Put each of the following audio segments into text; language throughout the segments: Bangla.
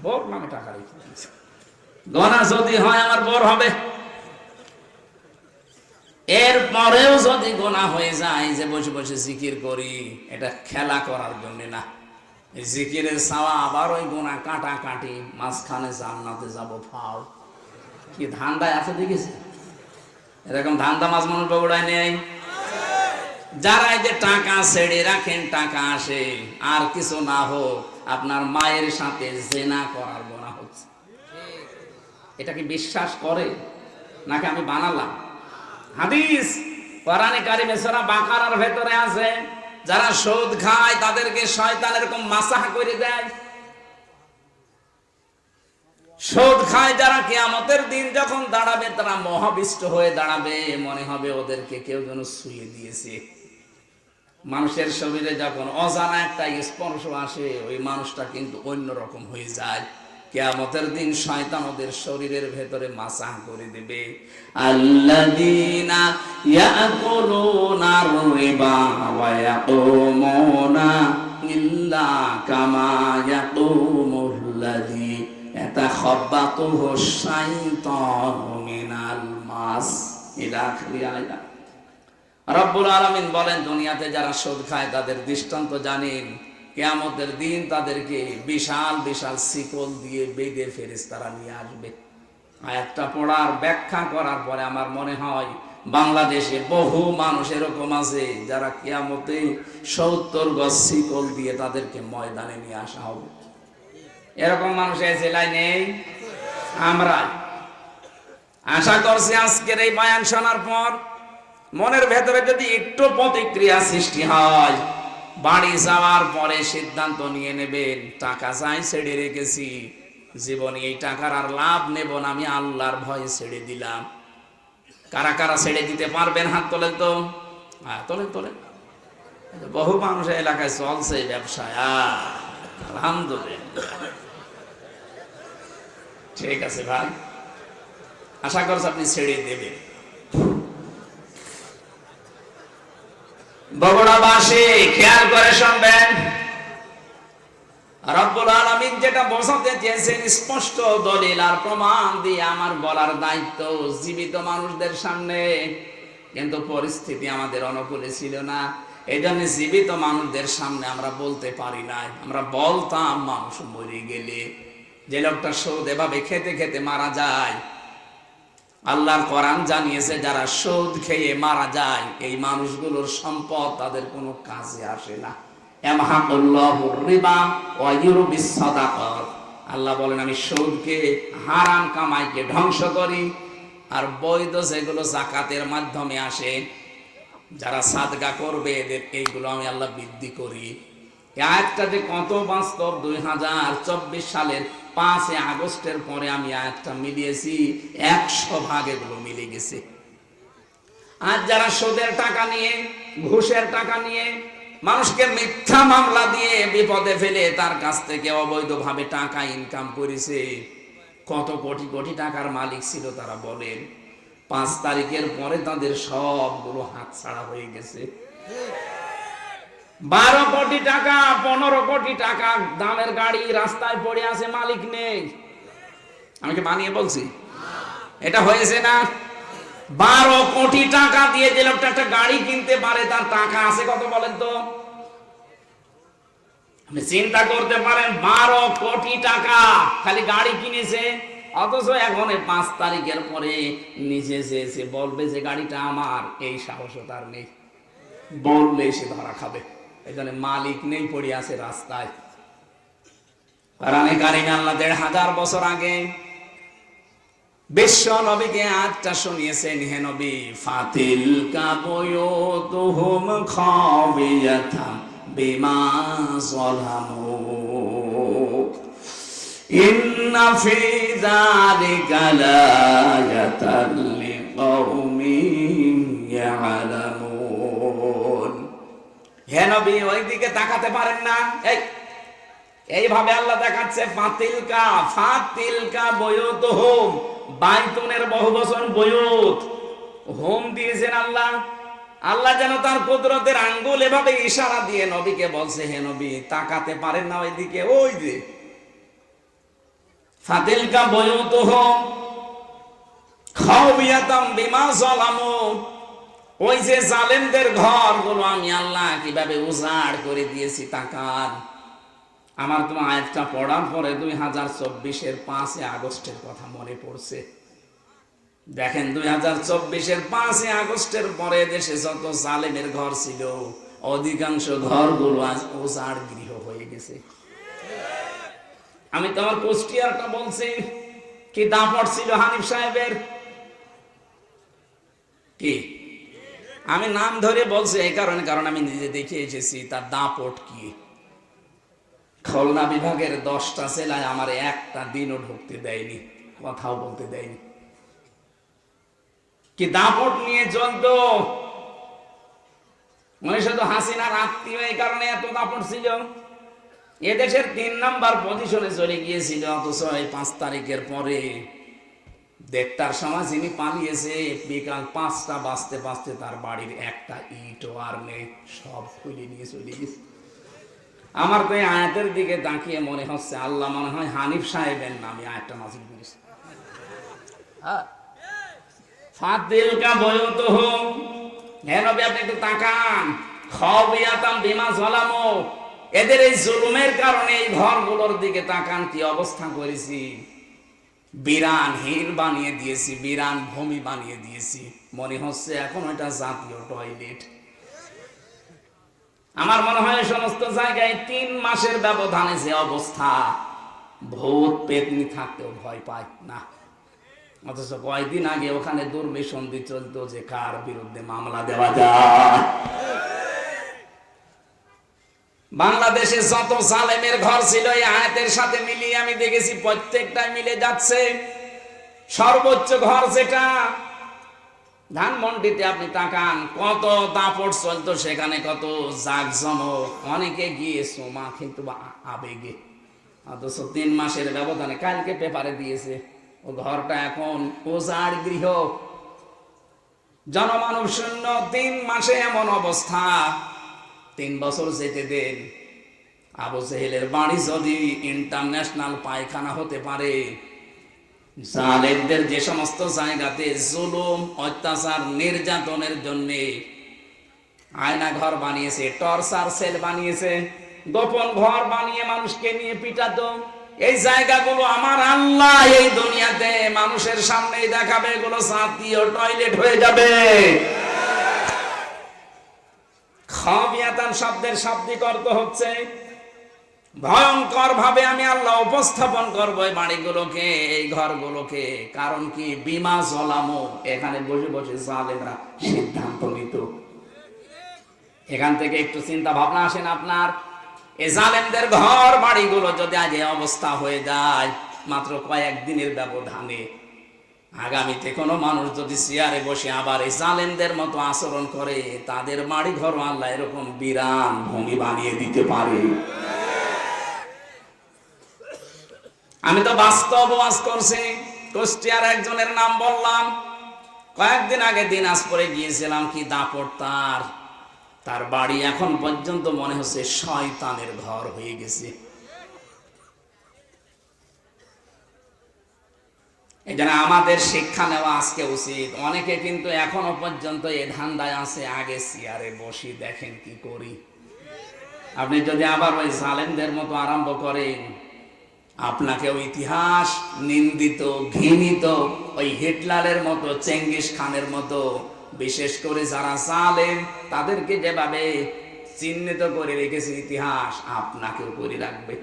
বোর নামে টাকা রেখে দিয়েছে। গোনা যদি হয় আমার বোর হবে। এরপরেও যদি গোনা হয়ে যায়, যে বসে বসে জিকির করি, এটা খেলা করার জন্য না। এই জিকিরের সাওয়া আবার ওই গোনা কাটা কাটি, মাঝখানে জান্নাতে যাব ফাও। কি ধান্দায় আছে দেখেছি? এরকম ধান্দা মাছ মানুষ বগুড়ায় নেই। যারা এই যে টাকা ছেড়ে রাখেন, টাকা আসে, আর কিছু না হোক আপনার মায়ের সাথে জেনা করার গোনা হচ্ছে, এটা কি বিশ্বাস করে নাকি আমি বানালাম? হাদিস কোরআনে কারিমে সূরা বাকারার ভেতরে আছে, যারা সুদ খায় তাদেরকে শয়তান এরকম মাসাহ করে দেয়। সুদ খায় যারা, কিয়ামতের দিন যখন দাঁড়াবে তারা মহাবিষ্ট হয়ে দাঁড়াবে, মনে হবে ওদেরকে কেউ যেন ছুঁয়ে দিয়েছে। মানুষের শরীরে যখন অজানা একটা স্পর্শ আসে, ওই মানুষটা কিন্তু অন্যরকম হয়ে যায়। কিয়ামতের দিন শয়তান ওদের শরীরের ভেতরে মাসাহ করে দেবে। আল্লাযীনা ইয়াকুলুনার রিবা ওয়া ইয়াকুমুনা ইল্লা কামা ইয়াকুমুল্লাযী ইয়াতাখাব্বাতুহু শাইতানু মিনাল মাস। ইলা আখিরি আয়াত। রব্বুল আলামিন বলেন, দুনিয়াতে যারা সুদ খায় তাদের দৃষ্টান্ত জানেন, কিয়ামতের দিন তাদেরকে বিশাল বিশাল শিকল দিয়ে বেঁধে ফেরেশতারা নিয়ে আসবে। আয়াতটা পড়ার ব্যাখ্যা করার পরে আমার মনে হয় বাংলাদেশে বহু মানুষ এরকম আছে যারা কিয়ামতে 70 গজ শিকল দিয়ে তাদেরকে ময়দানে নিয়ে আসা হবে। এরকম মানুষ এই জেলায় নেই। আমরা আশা করছি আজকের এই বয়ান শোনার পর মনের ভেতরে যদি একটু প্রতিক্রিয়া সৃষ্টি হয়, বাড়ি যাওয়ার পরে সিদ্ধান্ত নিয়ে নেবেন, টাকা চাই ছেড়ে রেখেছি, জীবনে এই টাকার আর লাভ নেব না, আমি আল্লাহর ভয়ে ছেড়ে দিলাম। কারা কারা ছেড়ে দিতে পারবেন হাত তোলেন তো। হ্যাঁ, তোলেন তোলেন। বহু মানুষ এলাকায় চলছে ব্যবসায়, আলহামদুলিল্লাহ। ঠিক আছে ভাই, আশা করছি আপনি ছেড়ে দেবেন। বগুড়াবাসী খেয়াল করে শুনবেন, রব্বুল আলামিন যেটা বোঝাতে চেয়েছেন স্পষ্ট দলিল আর প্রমাণ দিয়ে আমার বলার দায়িত্ব জীবিত মানুষদের সামনে, কিন্তু পরিস্থিতি আমাদের অনুকূলে ছিল না, এই জন্য জীবিত মানুষদের সামনে আমরা বলতে পারি নাই। আমরা বলতাম মানুষ মরে গেলে, যে লোকটা সুদ এভাবে খেতে খেতে মারা যায়, আল্লাহর কোরআন জানিয়েছে যারা সুদ খেয়ে মারা যায় এই মানুষগুলোর সম্পদ তাদের কোনো কাজে আসে না। ইয়ামহাকুল্লাহুর রিবা ওয়া ইউরবিস সাদাকাত। আল্লাহ বলেন, আমি সুদকে, হারাম কামাইকে ধ্বংস করি, আর বৈধ যেগুলো যাকাতের মাধ্যমে আসে, যারা সাদকা করবে এদের এইগুলো আমি আল্লাহ বৃদ্ধি করি। এই আয়াতটা যে কত বাস্তব, 2024 সালের 5 আগস্টের পরে আমি আয়াতটা মিলিয়েছি, 100 ভাগ এগুলো মিলে গেছে। আর যারা সুদের টাকা নিয়ে, ঘুষের টাকা নিয়ে, মানুষকে মিথ্যা মামলা দিয়ে বিপদে ফেলে তার কাছ থেকে অবৈধভাবে টাকা ইনকাম করেছে, কত কোটি কোটি টাকার মালিক ছিল তারা বলেন, 5 তারিখের পরে তাদের সবগুলো হাতছাড়া হয়ে গেছে। 12 কোটি টাকা, 15 কোটি টাকা দামের গাড়ি রাস্তায় পড়ে আছে, মালিক নেই। আমি কি বানিয়ে বলছি? এটা হয়েছে না? 12 কোটি টাকা দিয়ে যে লোকটা একটা গাড়ি কিনতে পারে, তার টাকা আছে কত বলেন তো? আপনি চিন্তা করতে পারেন, 12 কোটি টাকা খালি গাড়ি কিনেছে, অথচ এখন 5 তারিখের পরে নিজে এসে বলবে যে গাড়িটা আমার, এই সাহসও তার নেই। বললে সে ধরা খাবে। এই জন্য মালিক নেই, পড়ে আছে রাস্তায়। কোরআনে কারিমে আল্লাহ 1500 বছর আগে বিশ্ব নবীকে আয়াতটা শুনিয়েছেন, হে নবী, ফাতিল কাবুয়ুতুহুম খাবিয়াতাম বিমা যালামু ইন্না ফি যালিকা লায়াতাল লিকাউমিন ইয়ালামুন। হে নবী, ওইদিকে তাকাতে পারেন না? এইভাবে আল্লাহ দেখাচ্ছে, ফাতিলকা বুয়ুতুহুম, বাইতুনের বহুবচন বুয়ুত, হোম দিয়েছেন আল্লাহ। আল্লাহ যেন তার কুদরতের আঙ্গুল এভাবে ইশারা দিয়ে নবীকে বলছে, হে নবী, তাকাতে পারেন না ওইদিকে? ওই যে ফাতিলকা বুয়ুতুহুম খাওয়ায়াতাম বিমা যালামু, ওই যে জালেমদের ঘরগুলো আমি আল্লাহ কিভাবে উজাড় করে দিয়েছি তাকান। আমার তো আয়াতটা পড়ার পরে 2024-এর 5 আগস্টের কথা মনে পড়ছে। দেখেন 2024-এর 5 আগস্টের পরে দেশে যত জালেমের ঘর ছিল অধিকাংশ ঘরগুলো আজ উজাড় গৃহ হয়ে গেছে। আমি তো আমার কুষ্টিয়ারটা বলছি, কি দাপট ছিল হানিফ সাহেবের, কি আমি নাম ধরে বলছি এই কারণে, কারণ আমি নিজে দেখে এসেছি তার দাপট কি। খুলনা বিভাগের 10টা জেলায় আমার একটা দিনও ঢুকতে দেয়নি, কথাও বলতে দেয়নি। কি দাপট নিয়ে চলতো। মনে শুধু হাসিনার আত্মীয়, এই কারণে এত দাপট ছিল। এদেশের 3 নাম্বার পজিশনে চলে গিয়েছিল, অথচ এই 5 তারিখের পরে দেড়টার সময় যিনি পালিয়েছে, বিকাল 5টা বাজতে বাজতে তার বাড়ির একটা ইটও আর নেই, সব খুলে নিয়ে চলে গেছে। আমার তো এই আয়াতের দিকে তাকিয়ে মনে হচ্ছে আল্লাহ মনে হয় হানিফ সাহেবের নামে আয়াতটা নাযিল করেছে। ফাতিলকা বুয়ুতুহুম, হে নবী আপনি একটু তাকান, খাওয়ায়াতাম বিমা যালামু, এদের এই জুলুমের কারণে এই ঘরগুলোর দিকে তাকান, কি অবস্থা করেছি। বিরানহীন বানিয়ে দিয়েছি, বিরান ভূমি বানিয়ে দিয়েছি, মনে হচ্ছে এখন ওইটা জাতীয় টয়লেট। আমার মনে হয় সমস্ত জায়গায় 3 মাসের ব্যবধানে যে অবস্থা, ভূত পেতনি থাকতেও ভয় পায় না। অথচ কয়েকদিন আগে ওখানে দুর্বিসন্ধি চলতো যে কার বিরুদ্ধে মামলা দেওয়া যায়। বাংলাদেশে যত জালেমের ঘর ছিল এই আয়াতের সাথে মিলিয়ে আমি দেখেছি প্রত্যেকটাই মিলে যাচ্ছে। সর্বোচ্চ ঘর যেটা ধানমন্ডিতে আপনি তাকান, কত দাপট চলতো সেখানে, কত জাঁকজমক, অনেকে গিয়ে সোমা কিন্তু আবেগে। অথচ 3 মাসের ব্যবধানে কালকে পেপারে দিয়েছে ও ঘরটা এখন উজাড় গৃহ, জনমানব শূন্য। 3 মাসে এমন অবস্থা। 3 বছর যেতে দেন, আবু জেহেলের বাড়ি যদি ইন্টারন্যাশনাল পায়খানা হতে পারে, জালেমদের যে সমস্ত জায়গাতে জুলুম অত্যাচার নির্যাতনের জন্য আয়না ঘর বানিয়েছে, টর্চার সেল বানিয়েছে, গোপন ঘর বানিয়ে মানুষকে নিয়ে পিটাতো, এই জায়গাগুলো আমার আল্লাহ এই দুনিয়াতে মানুষের সামনে দেখাবে, এগুলো জাতীয় টয়লেট হয়ে যাবে। খাওয়ায়াতান শব্দের শাব্দিক অর্থ হচ্ছে ভয়ঙ্কর ভাবে আমি আল্লাহ উপস্থাপন করবো এই বাড়িগুলোকে, এই ঘরগুলোকে। কারণ কি, বিমা যালামু, এখানে বসে বসে জালেমরা সিদ্ধান্ত নিত। এখান থেকে একটু চিন্তা ভাবনা আসেন আপনার, এই জালেমদের ঘর বাড়িগুলো যদি আজ এই অবস্থা হয়ে যায় মাত্র কয়েকদিনের ব্যবধানে, আগামীতে কোনো মানুষ যদি চেয়ারে বসে আবার এই জালেমদের মতো আচরণ করে, তাদের বাড়ি ঘর আল্লাহ এরকম বিরান ভূমি বানিয়ে দিতে পারে। আমি তো বাস্তব ওয়াজ করছি। কুষ্টিয়ার একজনের নাম বললাম, কয়েকদিন আগে দিনাজপুরে গিয়েছিলাম, কি দাপট তার বাড়ি এখন পর্যন্ত মনে হচ্ছে শয়তানের ঘর হয়ে গেছে। এই জন্য আমাদের শিক্ষা নেওয়া আজকে উচিত। অনেকে কিন্তু এখনো পর্যন্ত এ ধান্দায় আছে, আগে চেয়ারে বসি দেখেন কি করি। আপনি যদি আবার ওই জালেমদের মতো আরম্ভ করেন, আপনাকেও ইতিহাস নিন্দিত ঘৃণিত ওই হিটলারের মতো, চেঙ্গিস খানের মতো, বিশেষ করে যারা জালেম তাদেরকে যেভাবে চিহ্নিত করে রেখেছে ইতিহাস, আপনাকেও করে রাখবে।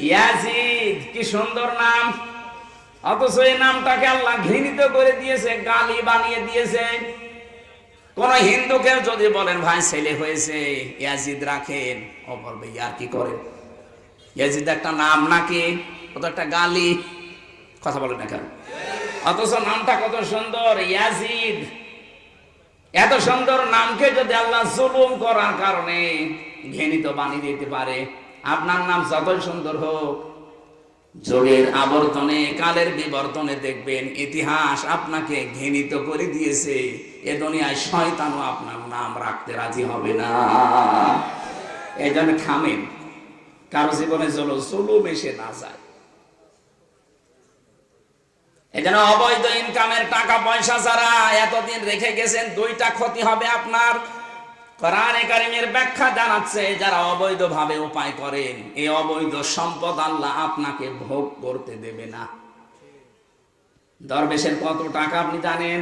ইয়াজিদ, কি সুন্দর নাম, অথচ এই নামটাকে আল্লাহ ঘৃণিত করে দিয়েছে, গালি বানিয়ে দিয়েছে। কোন হিন্দুকে যদি বলেন ভাই ছেলে হয়েছে ইয়াজিদ রাখেন, ও বলবে ইয়ার কি করে, ইয়াজিদ একটা নাম নাকি, ও তো একটা গালি, কথা বলে না কেন? অথচ নামটা কত সুন্দর, ইয়াজিদ। এত সুন্দর নামকে যদি আল্লাহ জুলুম করার কারণে ঘৃণিত বানিয়ে দিতে পারে, আপনার নাম যতই সুন্দর হোক, যুগের আবর্তনে কালের বিবর্তনে দেখবেন ইতিহাস আপনাকে ঘৃণিত করে দিয়েছে। এ দুনিয়ায় শয়তানও আপনার নাম রাখতে রাজি হবে না। এই জন্য থামেন, কারো জীবনে জুলুম এসে না যায়। এজন্য অবৈধ ইনকামের টাকা পয়সা ছাড়া এতদিন রেখে গেছেন, দুইটা ক্ষতি হবে আপনার। কোরআনে কারীমের ব্যাখ্যা জানাচ্ছে, যারা অবৈধভাবে উপায় করেন, এই অবৈধ সম্পদ আল্লাহ আপনাকে ভোগ করতে দেবে না। দরবেশের কত টাকা আপনি জানেন?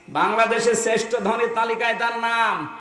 বাংলাদেশের শ্রেষ্ঠ ধনীর তালিকায় তার নাম।